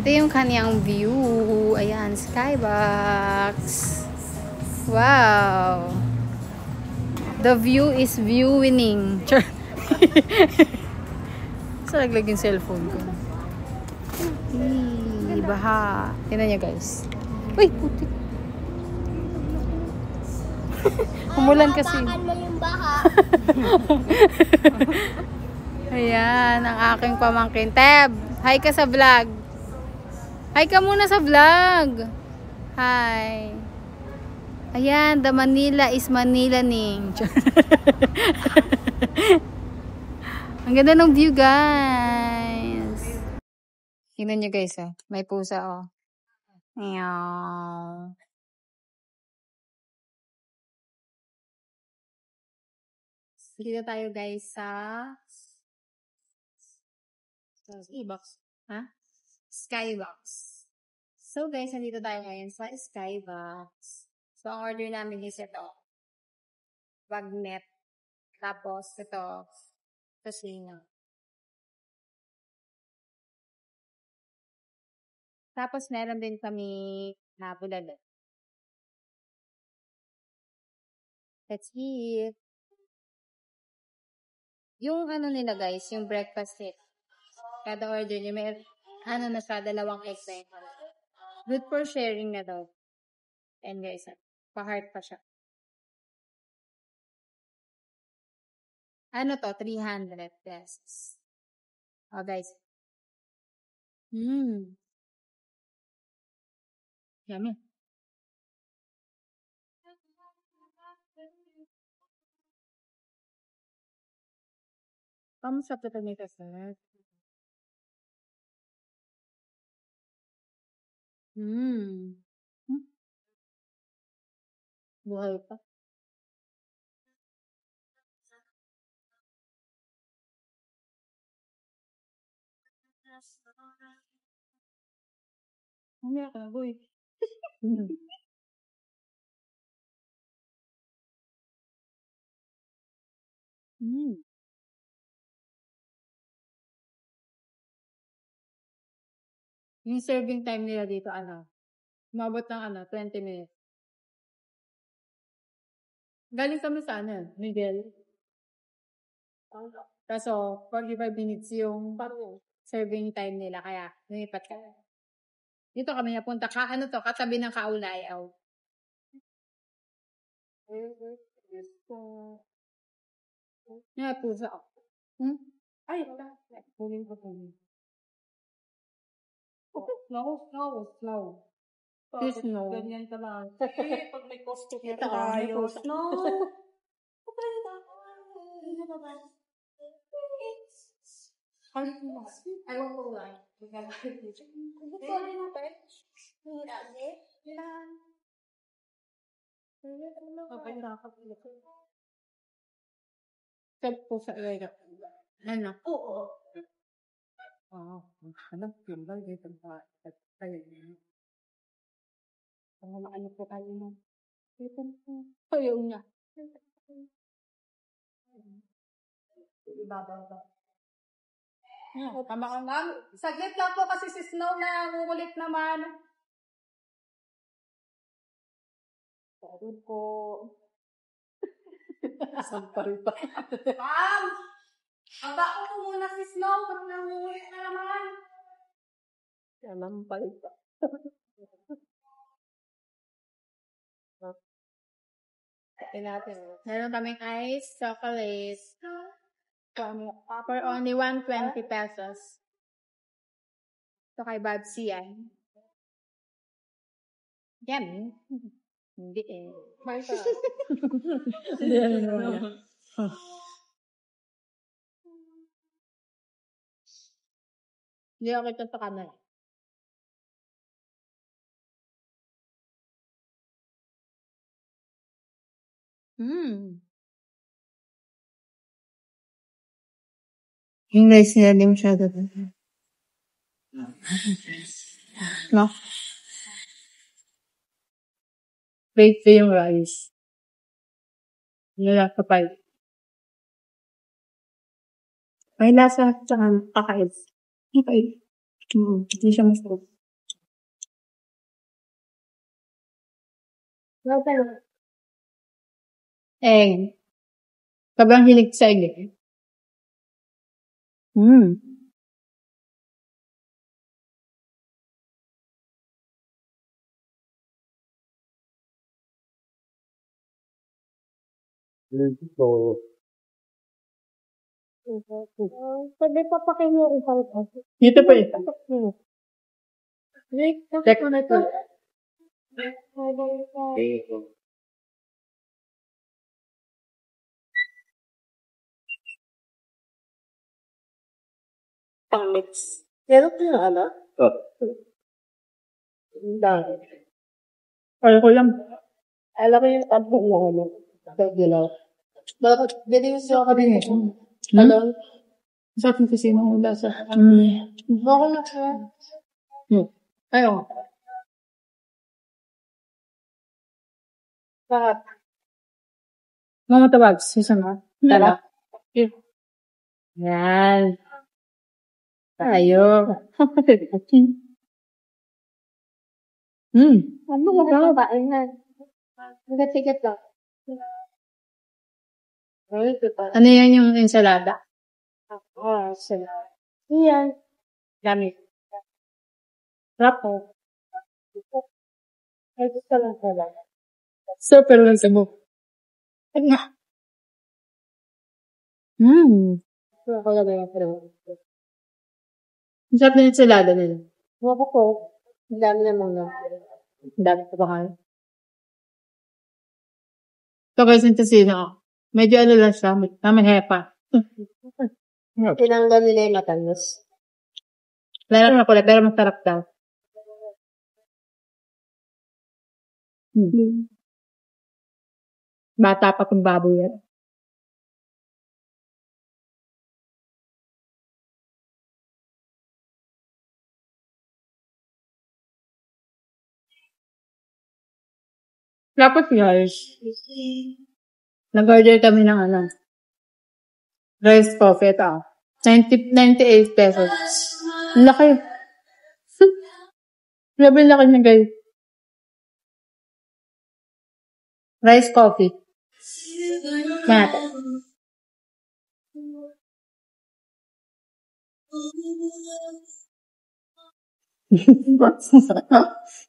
Ito yung kanyang view. Ayan, skybox. Wow. The view is view winning. Sa laglag yung cellphone ko. Baha. Tingnan niya guys. Uy, puti. Umulan kasi. Bakal mo yung baha. Ayan, ang aking pamangkin. Teb, hi ka sa vlog. Hi ka muna sa vlog. Hi. Ayan, the Manila is Manilaning. Ang ganda ng view, guys. Tingnan nyo guys, oh. May pusa, oh. Meow. Dito tayo guys sa Skybox. Ha? Skybox. So guys, nandito tayo ngayon sa Skybox. So ang order namin is ito. Bagnet. Tapos ito. Tosino. Tapos meron din kami na bulalo. Let's eat. Yung ano nila guys, yung breakfast set. Kada order nyo, may ano na siya, 2 egg na yun. Good for sharing na daw. And guys, pa-heart pa siya. Ano to? 300 pesos. Oh guys. Yummy. Kamusta ito nito, sir? Buhay pa. Mamaya ka, boy. Yung serving time nila dito, umabot ng 20 minutes. Galing kami sa Miguel. Kaso, 45 minutes yung serving time nila, kaya lumipat ka. Dito kami napunta, katabi ng Kaulayaw. Nga, pusa ako. Ay, wala. Pulin ko. Snow. Snow. Ganyan ka lang. Pag may customer tayo. Snow. I won't go live. Step po sa area. Ano? Oo. Anak, yun ba? Dito ba? Tayo niya. Ano po tayo na? Dito po. Ayaw niya. Ibabaw ba? Tama ka nga. Saglit lang po kasi si Snow na umulit naman. Sorry po. Sampal pa. Ma'am! Ang bako po muna si Snow pag nangulit na naman. Sampal pa. Meron kaming ice, chocolate. For only 120 pesos. Ito kay Babsi yan. Yan. Hindi eh. Marta. Hindi ako kita sa camera. Yung rice nila di masyado. No? Baked yung rice. Nila kapal. May lasa tsaka kakait. Okay. Hindi siya masarap. Egg. Sobrang hilig sa egg eh. Sabi pa pa kayo isang Dito pa ito. Check mo na ito. pang-mix. Pero kung ano? Dami. Kaya ko lang. Alam ko yung tampong ng ano. Dilaw. Bakit? Ganyan siya kami. Alam? Sa akin kasi nung lasa. Bako na siya. Ayaw. Bakit? Mga tabags. Isa nga. Tala. Yan. Tayo. Ano ka ba? Ayun. Tigat lang. Ay, ito pa. Ano yan yung ensalada? Sila. Iyan. Gamit. Rapo. Ay, gusto lang pala. Super lang sa mo. Ay nga. Ako lang yung pala. Ang sarap na ensalada nila. Wako ko. Ang dami naman na. Ang dami pa ba kayo? So guys, yung tasino. Medyo ano lang siya. May hepa. Tinanggal nila yung matalas. Lalo na kulay, pero masarap daw. Bata pa kung baboy yan. Tapos guys, nag-order kami ng ano, rice coffee. Ito 98 pesos. Ang laki. Grabe ang laki niya guys. Rice coffee. Mata.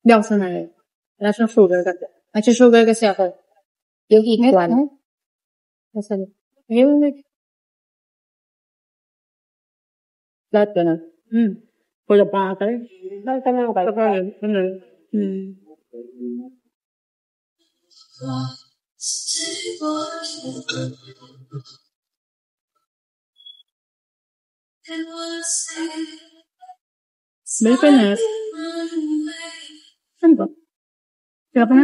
Hindi ako sanay. Wala siyang sugar kasi. Nagsusugar kasi ako. Yung equal. Nasaan? Ayun. Lahat ka na. Pula pa ka rin. Lahat ka na kayo. Balik ka na. Ano ba? Kaya pa na.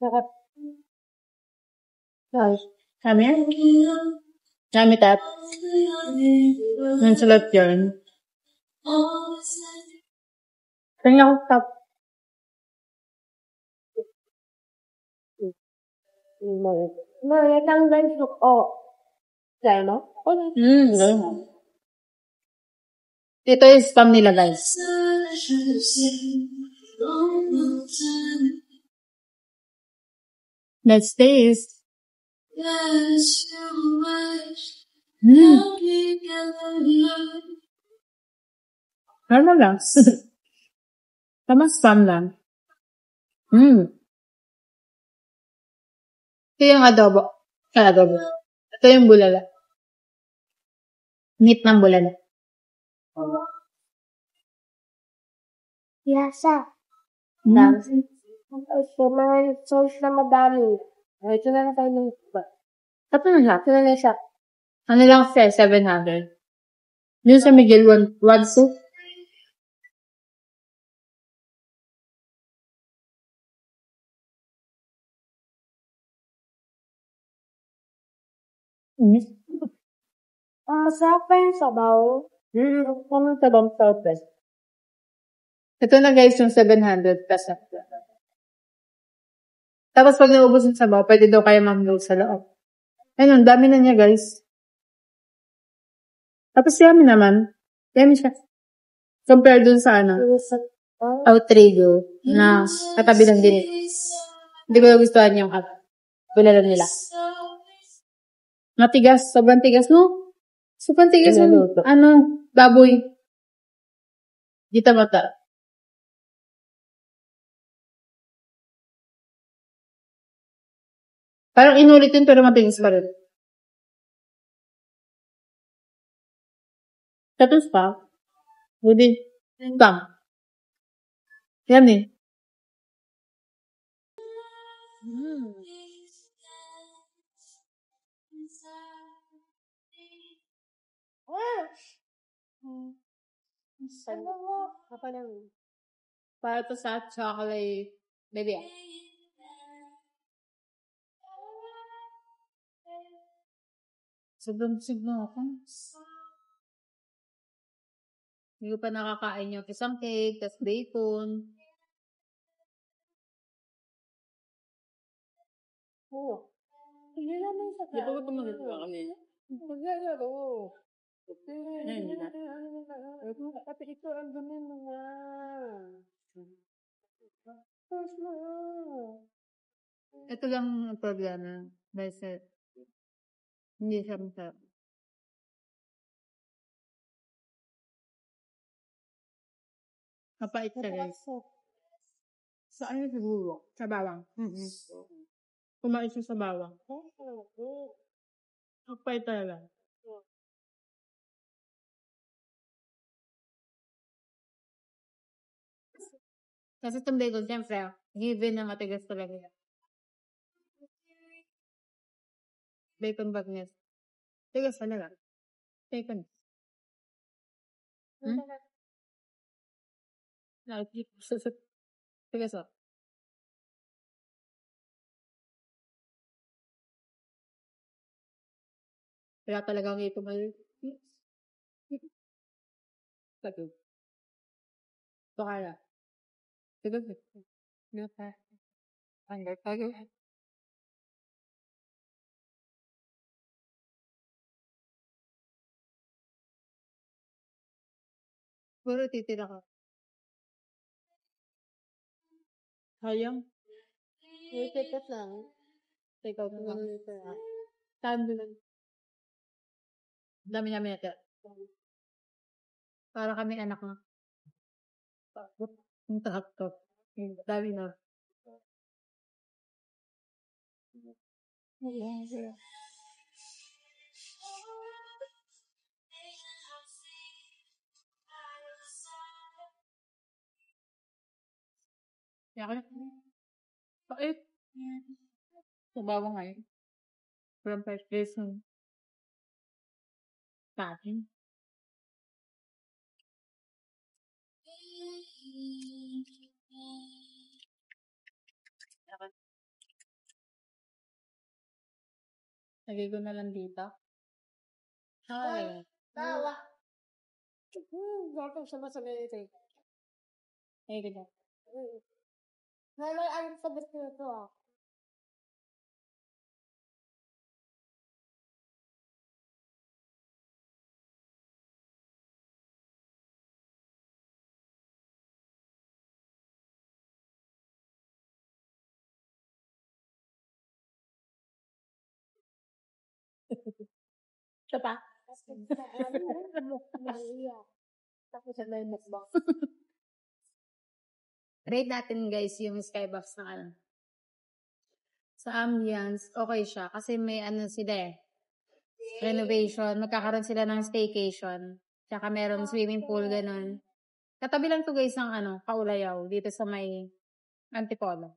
Sarap. Guys. Kami yan? Kami tap. Nansalat yun. Kanya ako tap. Maritang guys. Kaya mo? Ito is spam nila guys. Let's taste. Normal lang. Tama spam lang. Ito yung adobo. Adobo. Ito yung bulala. Meat ng bulala. Yasa. Dami. So, may sauce na madami. Ito na lang tayo ng iba. Ito na siya. Ito na lang siya. Ano lang siya? 700. Yun sa Miguel, 1 soup. Masarap pa yung sabaw. Kung sabaw sa best. Ito na guys, yung 700 pesos. Tapos pag naubos yung sabaw, pwede daw kayo mamload sa loob. Ayun, dami na niya guys. Tapos yummy naman. Yummy siya. Compare dun sa ano. outrigo na katabi ng dinit. Hindi ko nagustuhan yung bulalo nila. Matigas, sobrang tigas, no? Sobrang tigas yung, baboy. Dito mata. Parang inulit yun pero matigas pa rin. Tapos pa, hindi. Bang. Yan eh. Para to sa chocolate. Baby. Sobrang busog na ako. Hindi ko pa nakakain yung isang cake, tas bacon. Oo. Hindi naman sa kanya. Di ba tumalit ka kanina? Maglalaro. Hindi na. Pati ito, andun yun mga. Ito lang ang problema. Dahil sa hindi siya masarap. Kapait siya, guys. Saan yung siguro? Sa bawang. Kumain siya sa bawang. Kapait talaga. Kasi itong bacon, siyempre, given na matigas talaga yan. Bacon bagnet. Tigas talaga. Bacon. Tigas o. Kaya talagang ito may Pagod. Baka na. Tigas o. Hanggang pagod. Puro titira ka. Sayang. Tikas lang. Take out lang. Tando lang. Dami namin natin. Para kami anak na. Yung tahap to. Dami na. Kaya Pait. Sa bawang ngayon. From 5 days ng packing. Lagay ko na lang dito. Tawa. Bakit siya masagay ito eh. Ay, ganyan. May ano sa best nito ah. Ito pa? Tapos na yung mukbang. Rate natin guys yung skybox na ano. Sa ambience, okay siya. Kasi may ano sila eh. Renovation. Magkakaroon sila ng staycation. Tsaka meron swimming pool, ganun. Katabi lang to guys ng ano, Kaulayaw. Dito sa may Antipolo.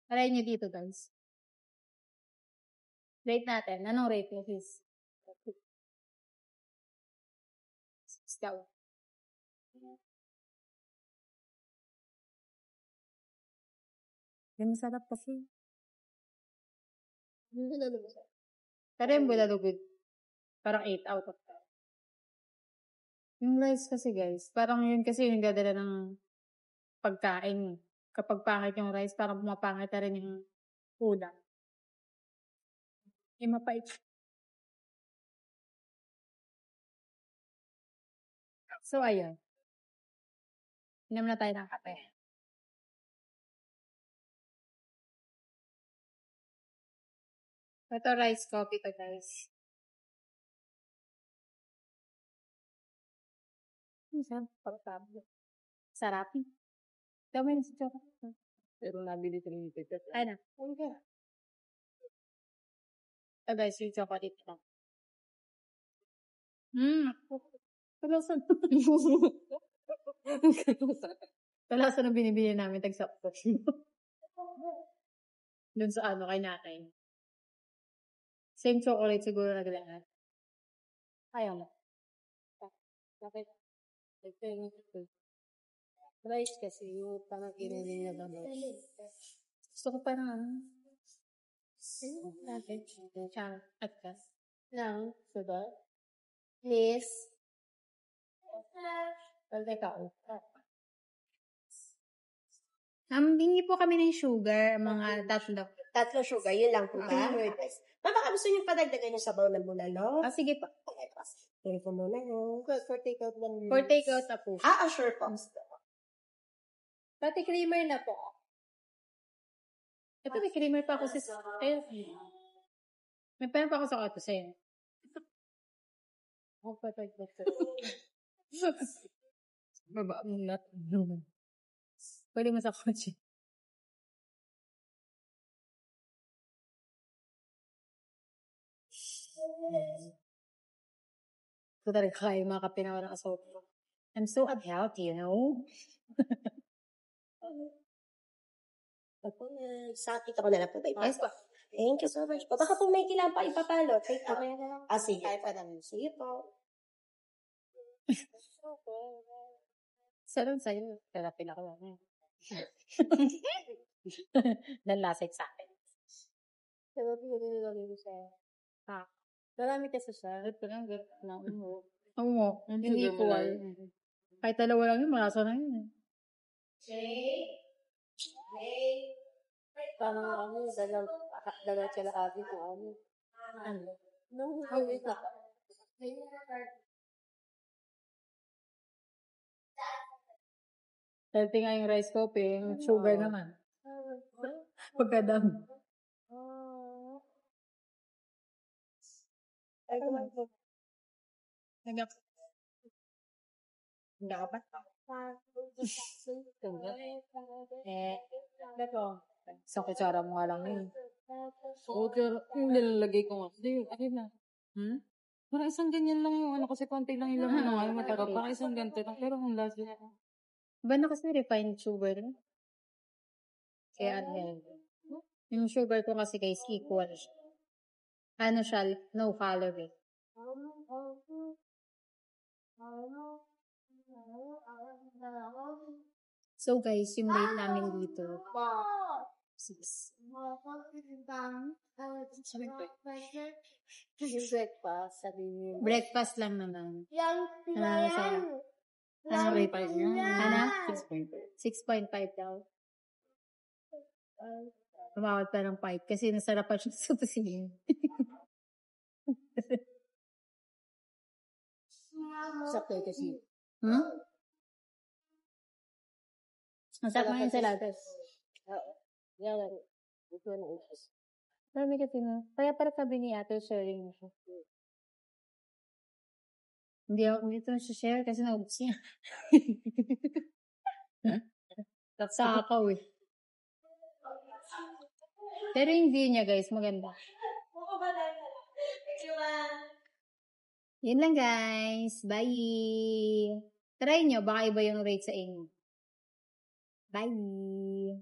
Try nyo dito guys. Rate natin. Anong rate nyo sis? Ikaw. Yung sarap kasi. Pero yung bulalugod. Parang 8 out of 10. Yung rice kasi guys, parang yun kasi yung dadala ng pagkain. Kapag pangit yung rice, parang pumapangit na rin yung ulam. Yung mapait. So, ayun. Inom na tayo ng kape. Ito rice coffee to, guys. Sarap. Dami na si chocolate. Pero nabili ko yung ticket. Ay na. Ito guys, yung chocolate ito. Kalasan. Kalasan na binibili namin tag-sapot. Doon sa ano, kay natin. Same chocolate siguro na galahan. Ayaw mo. Bakit? Rice kasi yung parang kinili niya ba? Gusto ko parang ano. Natin. Chang. At ka. Lang, diba? Please. Teka. Hingi po kami ng sugar, mga tatlo. Tatlo sugar, yun lang po ba? Ma'am, baka gusto nyo padagdagan yung sabaw ng bulalo? Sige po. Okay, pas. Tuloy po muna yun. For take-out lang. For take-out na po. Sure po. Pati creamer na po. Ito may creamer pa ako sa... Ayun. May pera pa ako sa auto sa'yo. Ako pa Baba mo na. Pwede mo sa kotse. Ito talaga kayo mga kapinawa ng assault ko. I'm so unhealthy, you know? Ako na, sakit ako na lang po. Ayos pa. Thank you so much po. Baka po may kailangan pa ipapalo. Take out. Sige. Kahit pa namin. Sige po. Salon sa'yo. Kaya pinakawa na yun. Nanlasay sa akin. Pero pinili lang yun sa'yo. Marami kasi siya. Parang na mo. Oo. Hindi ko. Kahit dalawa lang yun, malasa na yun. Parang dalawa sila abi ko. Ano? No, wait lang. Healthy nga yung rice coffee, yung sugar naman. Pagkadami. Hindi ka ba? Isang kutsara mo nga lang yun. Okay, yung nilalagay ko nga. Hindi, ayun na. Parang isang ganyan lang yung ano, kasi konti lang yung laman ng ayaw mataga. Parang isang ganito lang. Pero ang lasa na. Ba na kasi refined sugar? Kaya unhealthy. Yung sugar ko kasi guys, equal siya. Ano siya, no calorie. So guys, yung rate namin dito, 6. Yung breakfast, sabi niyo. Breakfast lang naman. Yan. Ano rate? Ano? 6.5. 6.5 daw. Tumawad pa ng 5 kasi nasarapan siya sa tusingin. Sakto kasi. Masarap mo yung saladas. Yan. Ito na usos. Marami kasi na. Kaya para sabi ni ate, sharing mo siya. Hindi ako dito share kasi naubos niya. Sakaw eh. Pero yung view niya guys, maganda. Yun lang guys. Bye! Try nyo, baka iba yung rate sa inyo. Bye!